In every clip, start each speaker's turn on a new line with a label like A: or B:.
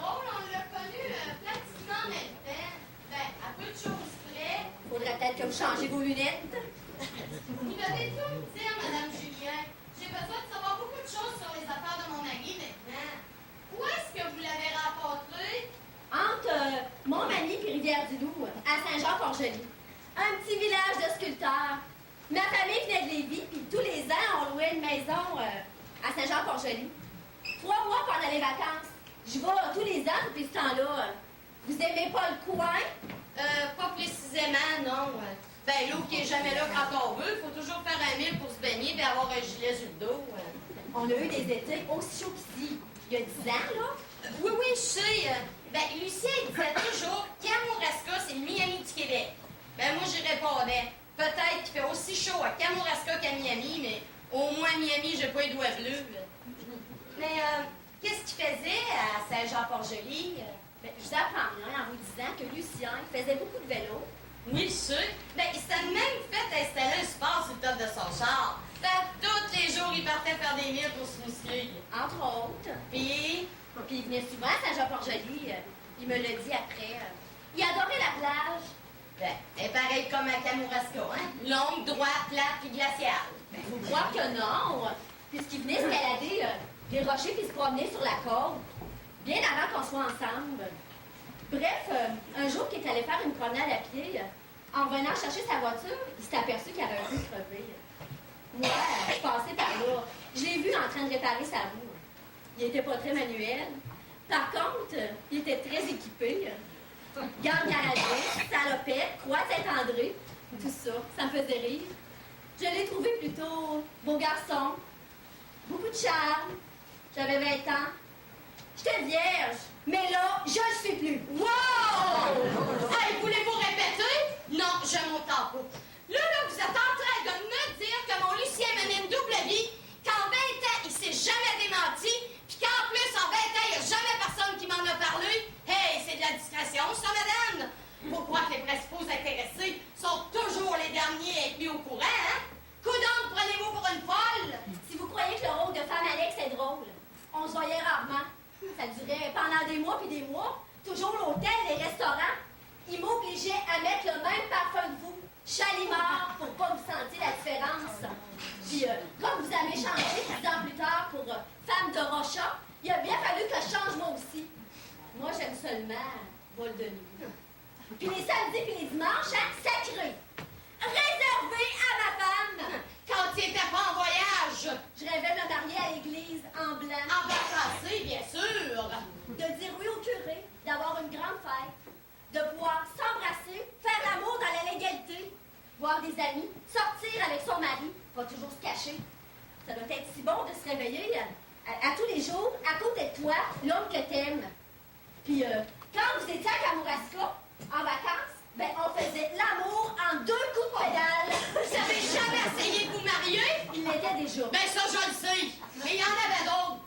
A: drôle, on l'a connu pratiquement en même temps. Ben, à peu de choses près.
B: Faudrait peut-être que vous changez vos lunettes.
A: Vous devez tout me dire, Madame Julien. J'ai besoin de savoir beaucoup de choses sur les affaires de mon mari maintenant. Où est-ce que vous l'avez rencontré?
B: Entre Montmagny et Rivière-du-Loup, à Saint-Jean-Port-Joli. Un petit village de sculpteurs. Ma famille venait de Lévis, puis tous les ans, on louait une maison à Saint-Jean-Port-Joli. 3 mois pendant les vacances. Je vais tous les ans depuis ce temps-là. Vous aimez pas le coin?
A: Pas précisément, non. Ben, l'eau qui est jamais là quand on veut, il faut toujours faire un mille pour se baigner et avoir un gilet sur le dos.
B: On a eu des étés aussi chauds qu'ici. Il y a 10 ans, là.
A: Oui, je sais. Ben, Lucien, il disait toujours Kamouraska, c'est le Miami du Québec. Ben, moi, j'y répondais. Peut-être qu'il fait aussi chaud à Kamouraska qu'à Miami, mais au moins à Miami, j'ai pas les doigts bleus. Mais, qu'est-ce qu'il faisait à Saint-Jean-Port-Joli?
B: Ben, je vous apprends rien en vous disant que Lucien, il faisait beaucoup de vélo.
A: Oui, je sais. Ben, il s'est même fait installer un sport sur le top de son char. Ben, tous les jours, il partait faire des milles pour se muscler.
B: Entre autres.
A: Puis
B: il venait souvent à Saint-Jean-Port-Joli. Il me l'a dit après. Il adorait la plage.
A: ben, c'est pareil comme à Kamouraska, hein? Longue, droite, plate, puis glaciale.
B: Ben, faut croire que non. Puisqu'il venait escalader des rochers puis se promener sur la côte. Bien avant qu'on soit ensemble. Bref, un jour qu'il est allé faire une promenade à pied, en revenant chercher sa voiture, il s'est aperçu qu'il avait un peu crevé. Moi, je passais par là. Je l'ai vu en train de réparer sa roue. Il était pas très manuel. Par contre, il était très équipé. Garde garagiste, salopette, croix de Saint-André, tout ça. Ça me faisait rire. Je l'ai trouvé plutôt beau garçon. Beaucoup de charme. J'avais 20 ans. J'étais vierge. Mais là, je le suis plus.
A: Wow! Hey, voulez-vous répéter? Non, je m'entends pas. Là, vous êtes en train de me dire que mon Lucien menait une double vie, qu'en 20 ans, il s'est jamais démenti, puis qu'en plus, en 20 ans, il n'y a jamais personne qui m'en a parlé. Hey, c'est de la discrétion, ça, madame? Faut croire que les principaux intéressés sont toujours les derniers à être mis au courant, hein? Coudonc, prenez-vous pour une folle?
B: Si vous croyez que le rôle de femme Alex est drôle, on se voyait rarement. Ça durait pendant des mois puis des mois. Toujours l'hôtel, les restaurants. Ils m'obligeaient à mettre le même parfum que vous, Chalimard, pour pas vous sentir la différence. Puis, comme vous avez changé 10 ans plus tard pour femme de Rocha, il a bien fallu que je change moi aussi. Moi, j'aime seulement vol de nuit. Puis les samedis puis les dimanches, hein, sacré. Réservé à ma femme.
A: Quand il était pas en voyage.
B: Je rêvais de me marier à l'église en blanc.
A: En vacances, bien sûr.
B: De dire oui au curé, d'avoir une grande fête, de pouvoir s'embrasser, faire l'amour dans la légalité, voir des amis, sortir avec son mari, pas toujours se cacher. Ça doit être si bon de se réveiller à tous les jours, à côté de toi, l'homme que t'aimes. Puis, quand vous étiez à Kamouraska, en vacances, ben, on faisait l'amour en 2 coups de pédale.
A: Vous avez jamais essayé de vous marier?
B: Il l'était déjà.
A: Ben ça, je le sais. Mais il y en avait d'autres.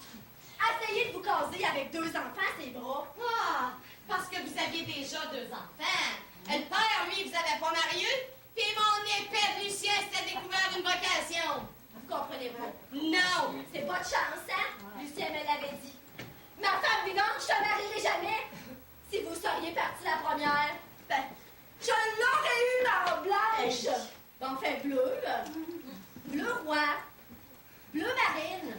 B: Essayez de vous caser avec 2 enfants, c'est bras.
A: Ah, parce que vous aviez déjà 2 enfants. Le père, lui, vous avez pas marié. Puis mon épais de Lucien s'était découvert une vocation.
B: Vous comprenez pas?
A: Non.
B: C'est pas de chance, hein? Lucien me l'avait dit. Ma femme vivante, je te marierai jamais. Si vous seriez partie la première, ben, je l'aurais eu en blanche. Ben, fait bleu. Bleu roi. Bleu marine.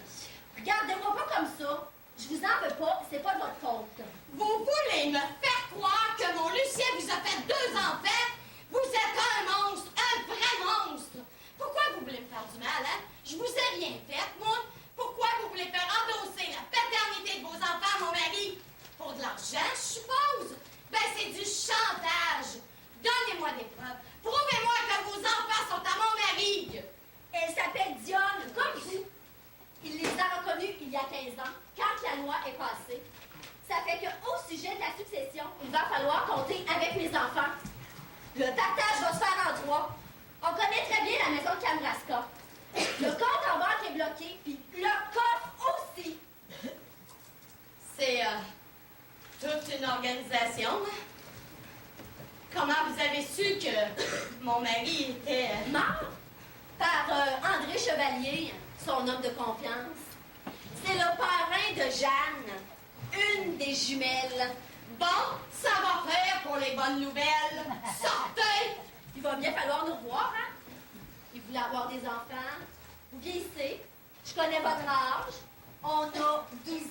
B: Regardez-moi pas comme ça. Je vous en veux pas, c'est pas de votre faute.
A: Vous voulez me faire croire que mon Lucien vous a fait 2 enfants? Vous êtes un monstre, un vrai monstre. Pourquoi vous voulez me faire du mal, hein? Je vous ai rien fait, moi. Pourquoi vous voulez faire endosser la paternité de vos enfants à mon mari? Pour de l'argent, je suppose? Ben, c'est du chantage. Donnez-moi des preuves. Prouvez-moi que vos enfants sont à mon mari.
B: Elle s'appelle Dionne, comme vous. Il les a reconnus il y a 15 ans, quand la loi est passée. Ça fait qu'au sujet de la succession, il va falloir compter avec mes enfants. Le partage va se faire en 3. On connaît très bien la maison de Kamouraska. Le compte en banque est bloqué, puis le coffre aussi.
A: C'est toute une organisation. Comment vous avez su que mon mari était...
B: Mort par André Chevalier, son homme de confiance. C'est le parrain de Jeanne, une des jumelles.
A: Bon, ça va faire pour les bonnes nouvelles. Sortez!
B: Il va bien falloir nous revoir, hein? Il voulait avoir des enfants. Vous vieillissez. Je connais votre âge. On a 12